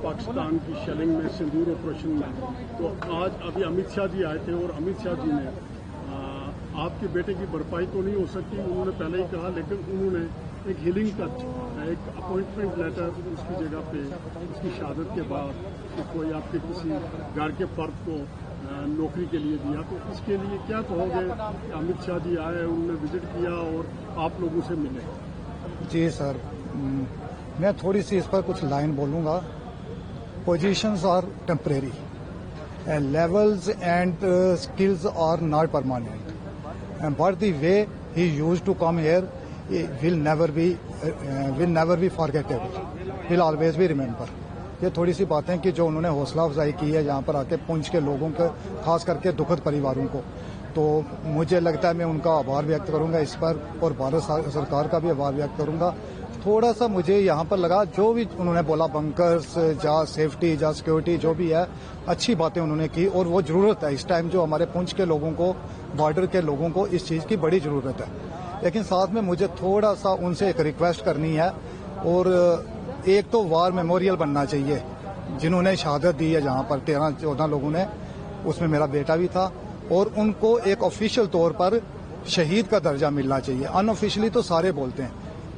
पाकिस्तान की शेलिंग में सिंदूर ऑपरेशन में, तो आज अभी अमित शाह जी आए थे और अमित शाह जी ने आपके बेटे की भरपाई तो नहीं हो सकती, उन्होंने पहले ही कहा, लेकिन उन्होंने एक हीलिंग टच, एक अपॉइंटमेंट लेटर उसकी जगह पे उसकी शहादत के बाद कि कोई आपके किसी घर के फर्द को नौकरी के लिए दिया। तो इसके लिए क्या कहोगे? अमित शाह जी आए, उन्होंने विजिट किया और आप लोगों से मिले। जी सर, मैं थोड़ी सी इस पर कुछ लाइन बोलूँगा। Positions are temporary, levels and skills are not permanent, but the way he used to come here will never be forgettable, will always be remember। ये थोड़ी सी बातें कि जो उन्होंने हौसला अफजाई की है यहाँ पर आके पुंछ के लोगों को, खास करके दुखद परिवारों को, तो मुझे लगता है मैं उनका आभार व्यक्त करूंगा इस पर, और भारत सरकार का भी आभार व्यक्त करूंगा। थोड़ा सा मुझे यहाँ पर लगा जो भी उन्होंने बोला, बंकर्स जा सेफ्टी जा सिक्योरिटी जो भी है, अच्छी बातें उन्होंने की, और वो जरूरत है इस टाइम जो हमारे पुंछ के लोगों को, बॉर्डर के लोगों को इस चीज की बड़ी जरूरत है। लेकिन साथ में मुझे थोड़ा सा उनसे एक रिक्वेस्ट करनी है, और एक तो वार मेमोरियल बनना चाहिए जिन्होंने शहादत दी है जहाँ पर 13-14 लोगों ने, उसमें मेरा बेटा भी था, और उनको एक ऑफिशियल तौर पर शहीद का दर्जा मिलना चाहिए। अनऑफिशियली तो सारे बोलते हैं,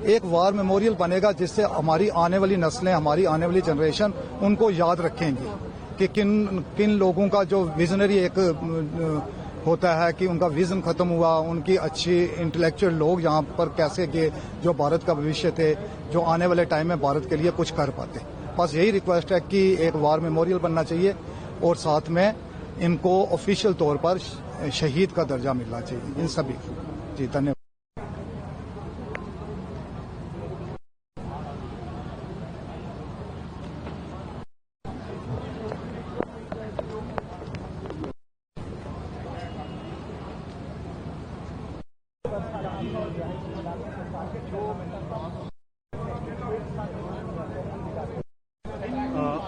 एक वार मेमोरियल बनेगा जिससे हमारी आने वाली नस्लें, हमारी आने वाली जनरेशन उनको याद रखेंगी कि किन लोगों का जो विजनरी एक होता है कि उनका विजन खत्म हुआ, उनकी अच्छी इंटेलेक्चुअल लोग यहाँ पर कैसे गए, जो भारत का भविष्य थे, जो आने वाले टाइम में भारत के लिए कुछ कर पाते। बस यही रिक्वेस्ट है कि एक वार मेमोरियल बनना चाहिए, और साथ में इनको ऑफिशियल तौर पर शहीद का दर्जा मिलना चाहिए इन सभी। जी धन्यवाद।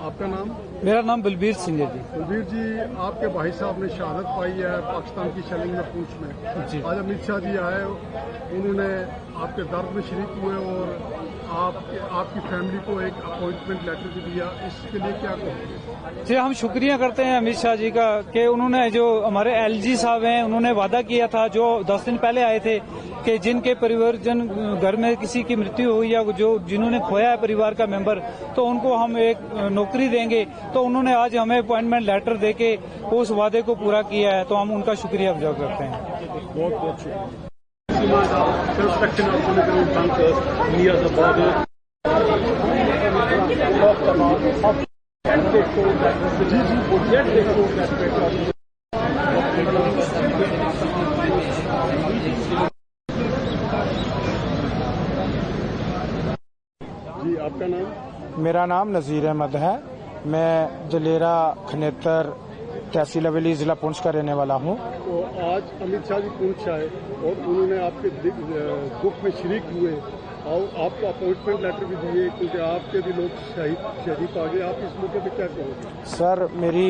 आपका नाम? मेरा नाम बलबीर सिंह है जी। बलबीर जी, आपके भाई साहब ने शहादत पाई है पाकिस्तान की शेलिंग में पुंछ में जी। आज अमित शाह जी आए, उन्होंने आपके दर्द में शरीक हुए और आपकी फैमिली को एक अपॉइंटमेंट लेटर भी दिया, इसके लिए क्या कहोगे? जी, हम शुक्रिया करते हैं अमित शाह जी का कि उन्होंने, जो हमारे एलजी साहब हैं, उन्होंने वादा किया था जो 10 दिन पहले आए थे कि जिनके परिवारजन घर में किसी की मृत्यु हुई या जो जिन्होंने खोया है परिवार का मेंबर, तो उनको हम एक नौकरी देंगे। तो उन्होंने आज हमें अपॉइंटमेंट लेटर देके उस वादे को पूरा किया है, तो हम उनका शुक्रिया अदा करते हैं। बहुत बहुत शुक्रिया। जी, आपका नाम? मेरा नाम नज़ीर अहमद है। मैं जलेरा खनेतर तहसील हवेली जिला पुंछ का रहने वाला हूँ। तो आज अमित शाह जी पुंछ आए और उन्होंने आपके दुख में शरीक हुए और आपको अपॉइंटमेंट लेटर भी दिए, क्योंकि आपके भी लोग शहीद आ गए। आप इस मौके पे क्या कहोगे? सर, मेरी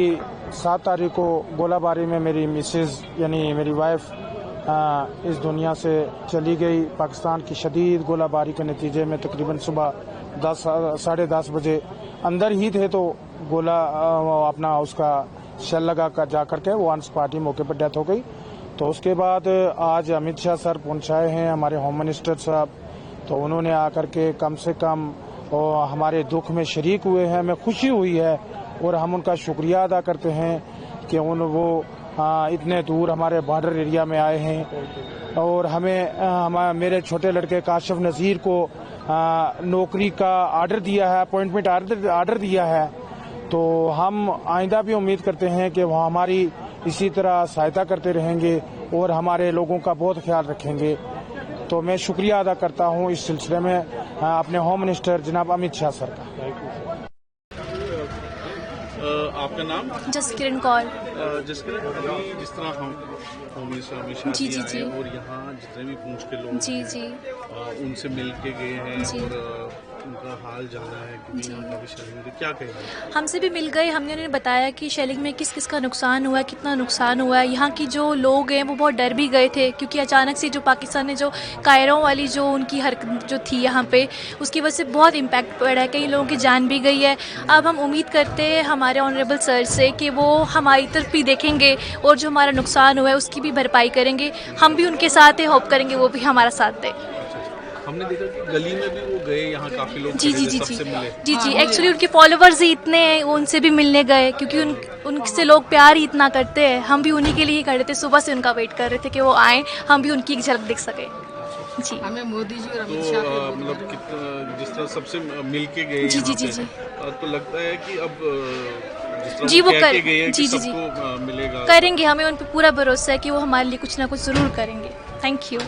7 तारीख को गोलाबारी में मेरी मिसेज यानी मेरी वाइफ इस दुनिया से चली गई। पाकिस्तान की शदीद गोलाबारी के नतीजे में तकरीबन सुबह 10-10:30 बजे अंदर ही थे, तो गोला अपना उसका शेल लगा कर जा करके वो ऑन स्पॉट ही मौके पर डेथ हो गई। तो उसके बाद आज अमित शाह सर पहुंचाए हैं, हमारे होम मिनिस्टर साहब, तो उन्होंने आकर के कम से कम हमारे दुख में शरीक हुए हैं। हमें खुशी हुई है और हम उनका शुक्रिया अदा करते हैं कि वो इतने दूर हमारे बॉर्डर एरिया में आए हैं और हमें मेरे छोटे लड़के काशिफ नज़ीर को नौकरी का ऑर्डर दिया है, अपॉइंटमेंट ऑर्डर दिया है। तो हम आइंदा भी उम्मीद करते हैं कि वो हमारी इसी तरह सहायता करते रहेंगे और हमारे लोगों का बहुत ख्याल रखेंगे। तो मैं शुक्रिया अदा करता हूं इस सिलसिले में अपने होम मिनिस्टर जनाब अमित शाह सर का। आपका नाम? जसकिरण कौर। जिस तरह हम होम मिनिस्टर अमित शाह जी आए और यहाँ जितने भी पुंछ के लोग जी उनसे मिल के गए हैं और उनका हाल जाना है क्योंकि यहाँ काफी शेलिंग हुई, क्या कहेंगे? हमसे भी मिल गए, हमने उन्हें बताया कि शेलिंग में किस किस का नुकसान हुआ है, कितना नुकसान हुआ है। यहाँ की जो लोग हैं वो बहुत डर भी गए थे क्योंकि अचानक से जो पाकिस्तान ने जो कायरों वाली जो उनकी हरकत जो थी यहाँ पे, उसकी वजह से बहुत इम्पैक्ट पड़ा है, कई लोगों की जान भी गई है। अब हम उम्मीद करते हैं हमारे ऑनरेबल सर से कि वो हमारी तरफ भी देखेंगे और जो हमारा नुकसान हुआ है उसकी भी भरपाई करेंगे। हम भी उनके साथ हैं, होप करेंगे वो भी हमारा साथ दें। हमने देखा कि गली में भी वो गए, यहाँ काफी लोग जी खड़े जी थे, जी सबसे जी मिले। जी जी एक्चुअली उनके फॉलोवर्स ही इतने हैं, वो उनसे भी मिलने गए क्योंकि उनसे लोग प्यार ही इतना करते हैं। हम भी उन्हीं के लिए ही खड़े थे, सुबह से उनका वेट कर रहे थे कि वो आएँ, हम भी उनकी एक झलक देख सकें। जी हमें मोदी जी और अमित तो शाह के मतलब कितना जिस तरह सबसे मिल के गए जी, यहाँ जी, पे, जी। तो लगता है कि अब जिस तरह जी, वो कह कर- के गए हैं जी, कि जी, जी। सबको मिलेगा। करेंगे, हमें उन पर पूरा भरोसा है कि वो हमारे लिए कुछ ना कुछ ज़रूर करेंगे। Thank you.